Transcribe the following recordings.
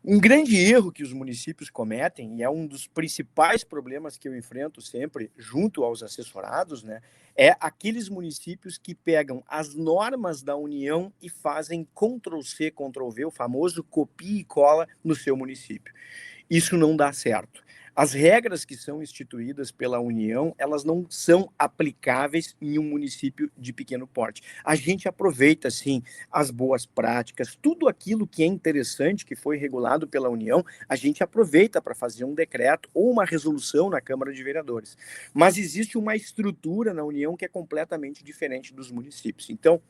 Um grande erro que os municípios cometem, e é um dos principais problemas que eu enfrento sempre junto aos assessorados, né, é aqueles municípios que pegam as normas da União e fazem Ctrl+C, Ctrl+V, o famoso copia e cola no seu município. Isso não dá certo. As regras que são instituídas pela União, elas não são aplicáveis em um município de pequeno porte. A gente aproveita, sim, as boas práticas, tudo aquilo que é interessante, que foi regulado pela União, a gente aproveita para fazer um decreto ou uma resolução na Câmara de Vereadores. Mas existe uma estrutura na União que é completamente diferente dos municípios. Então,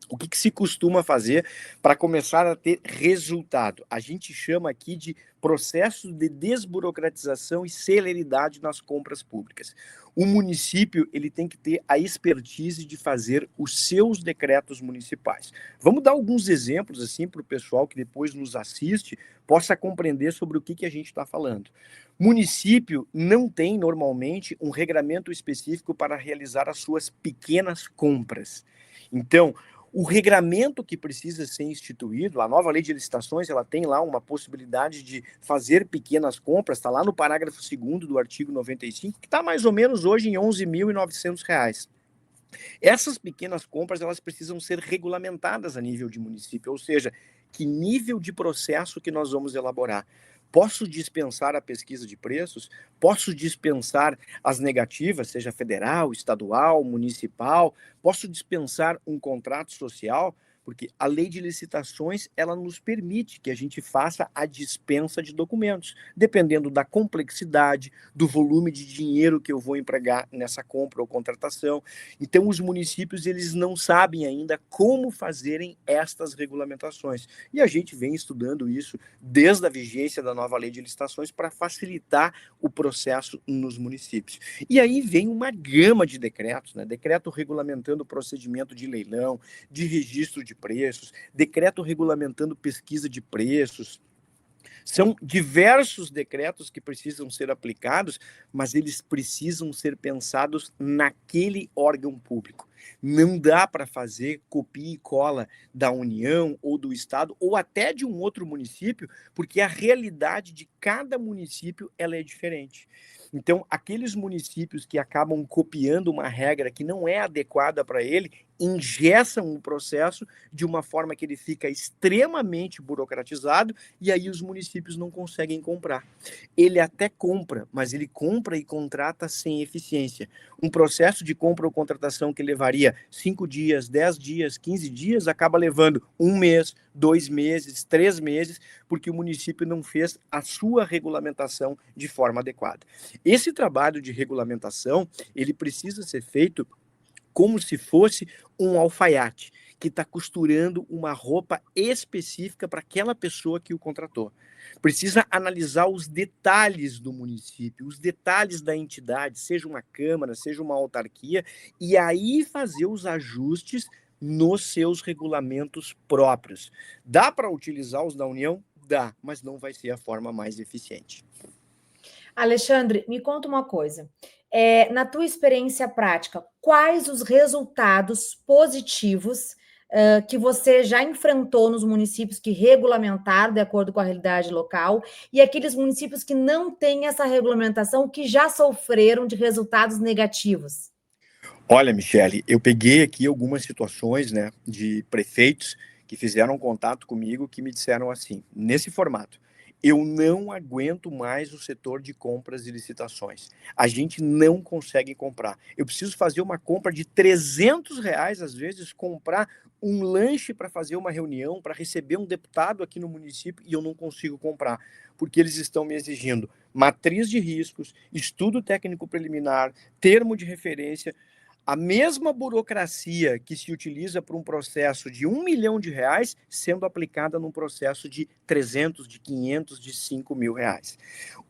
o que se costuma fazer para começar a ter resultado? A gente chama aqui de processo de desburocratização e celeridade nas compras públicas. O município ele tem que ter a expertise de fazer os seus decretos municipais. Vamos dar alguns exemplos assim para o pessoal que depois nos assiste possa compreender sobre o que a gente está falando. Município não tem normalmente um regramento específico para realizar as suas pequenas compras. Então, o regramento que precisa ser instituído, a nova lei de licitações, ela tem lá uma possibilidade de fazer pequenas compras, está lá no parágrafo 2º do artigo 95, que está mais ou menos hoje em R$ 11.900. Essas pequenas compras, elas precisam ser regulamentadas a nível de município, ou seja, que nível de processo que nós vamos elaborar. Posso dispensar a pesquisa de preços? Posso dispensar as negativas, seja federal, estadual, municipal? Posso dispensar um contrato social? Porque a lei de licitações, ela nos permite que a gente faça a dispensa de documentos, dependendo da complexidade, do volume de dinheiro que eu vou empregar nessa compra ou contratação. Então, os municípios, eles não sabem ainda como fazerem estas regulamentações. E a gente vem estudando isso desde a vigência da nova lei de licitações para facilitar o processo nos municípios. E aí vem uma gama de decretos, né? Decreto regulamentando o procedimento de leilão, de registro de preços, decreto regulamentando pesquisa de preços. São diversos decretos que precisam ser aplicados, mas eles precisam ser pensados naquele órgão público. Não dá para fazer copia e cola da União ou do Estado ou até de um outro município, porque a realidade de cada município ela é diferente. Então, aqueles municípios que acabam copiando uma regra que não é adequada para ele, engessam o processo de uma forma que ele fica extremamente burocratizado e aí os municípios não conseguem comprar. Ele até compra, mas ele compra e contrata sem eficiência. Um processo de compra ou contratação que levaria 5 dias, 10 dias, 15 dias, acaba levando 1 mês, 2 meses, 3 meses, porque o município não fez a sua regulamentação de forma adequada. Esse trabalho de regulamentação, ele precisa ser feito como se fosse um alfaiate que está costurando uma roupa específica para aquela pessoa que o contratou. Precisa analisar os detalhes do município, os detalhes da entidade, seja uma câmara, seja uma autarquia, e aí fazer os ajustes nos seus regulamentos próprios. Dá para utilizar os da União? Dá, mas não vai ser a forma mais eficiente. Alexandre, me conta uma coisa. Na tua experiência prática, quais os resultados positivos que você já enfrentou nos municípios que regulamentaram de acordo com a realidade local e aqueles municípios que não têm essa regulamentação, que já sofreram de resultados negativos? Olha, Michele, eu peguei aqui algumas situações, né, de prefeitos que fizeram contato comigo que me disseram assim, nesse formato: eu não aguento mais o setor de compras e licitações. A gente não consegue comprar. Eu preciso fazer uma compra de R$ 300, às vezes, comprar um lanche para fazer uma reunião, para receber um deputado aqui no município, e eu não consigo comprar, porque eles estão me exigindo matriz de riscos, estudo técnico preliminar, termo de referência. A mesma burocracia que se utiliza para um processo de R$ 1 milhão sendo aplicada num processo de 300, de 500, de R$ 5.000.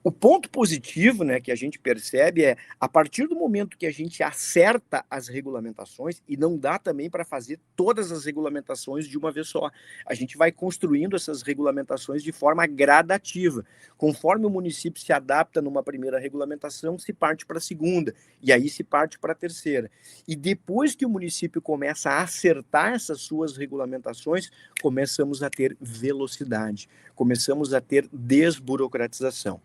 O ponto positivo, né, que a gente percebe é, a partir do momento que a gente acerta as regulamentações, e não dá também para fazer todas as regulamentações de uma vez só, a gente vai construindo essas regulamentações de forma gradativa. Conforme o município se adapta numa primeira regulamentação, se parte para a segunda, e aí se parte para a terceira. E depois que o município começa a acertar essas suas regulamentações, começamos a ter velocidade, começamos a ter desburocratização.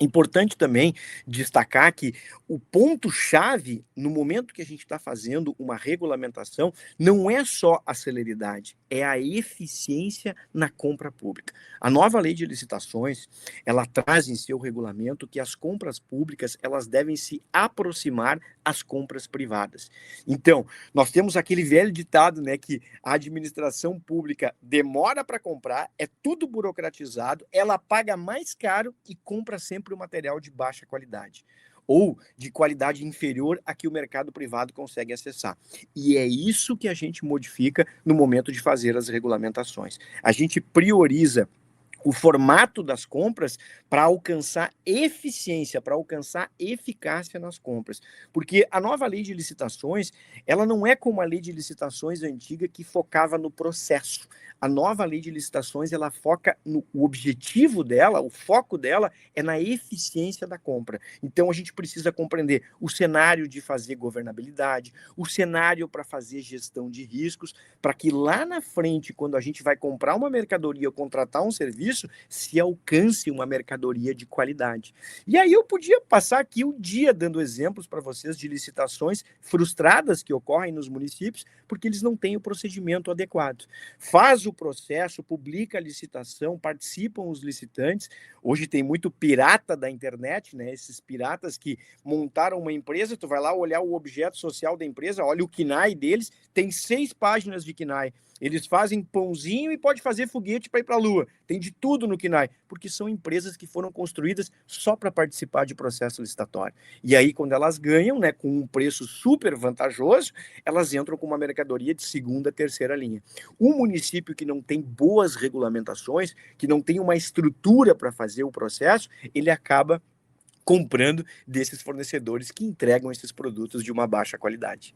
Importante também destacar que o ponto-chave, no momento que a gente está fazendo uma regulamentação, não é só a celeridade, é a eficiência na compra pública. A nova lei de licitações, ela traz em seu regulamento que as compras públicas, elas devem se aproximar às compras privadas. Então, nós temos aquele velho ditado, né, que a administração pública demora para comprar, é tudo burocratizado, ela paga mais caro e compra sempre o material de baixa qualidade, ou de qualidade inferior a que o mercado privado consegue acessar. E é isso que a gente modifica no momento de fazer as regulamentações. A gente prioriza o formato das compras para alcançar eficiência, para alcançar eficácia nas compras. Porque a nova lei de licitações, ela não é como a lei de licitações antiga que focava no processo. A nova lei de licitações, ela foca no o objetivo dela, o foco dela é na eficiência da compra. Então a gente precisa compreender o cenário de fazer governabilidade, o cenário para fazer gestão de riscos, para que lá na frente, quando a gente vai comprar uma mercadoria ou contratar um serviço, se alcance uma mercadoria de qualidade. E aí eu podia passar aqui o dia dando exemplos para vocês de licitações frustradas que ocorrem nos municípios, porque eles não têm o procedimento adequado. Faz o processo, publica a licitação, participam os licitantes. Hoje tem muito pirata da internet, né? Esses piratas que montaram uma empresa, tu vai lá olhar o objeto social da empresa, olha o KNAI deles, tem 6 páginas de KNAI. Eles fazem pãozinho e pode fazer foguete para ir para a Lua. Tem de tudo no KNAI, porque são empresas que foram construídas só para participar de processo licitatório. E aí, quando elas ganham, né, com um preço super vantajoso, elas entram com uma mercadoria de segunda, terceira linha. Um município que não tem boas regulamentações, que não tem uma estrutura para fazer o processo, ele acaba comprando desses fornecedores que entregam esses produtos de uma baixa qualidade.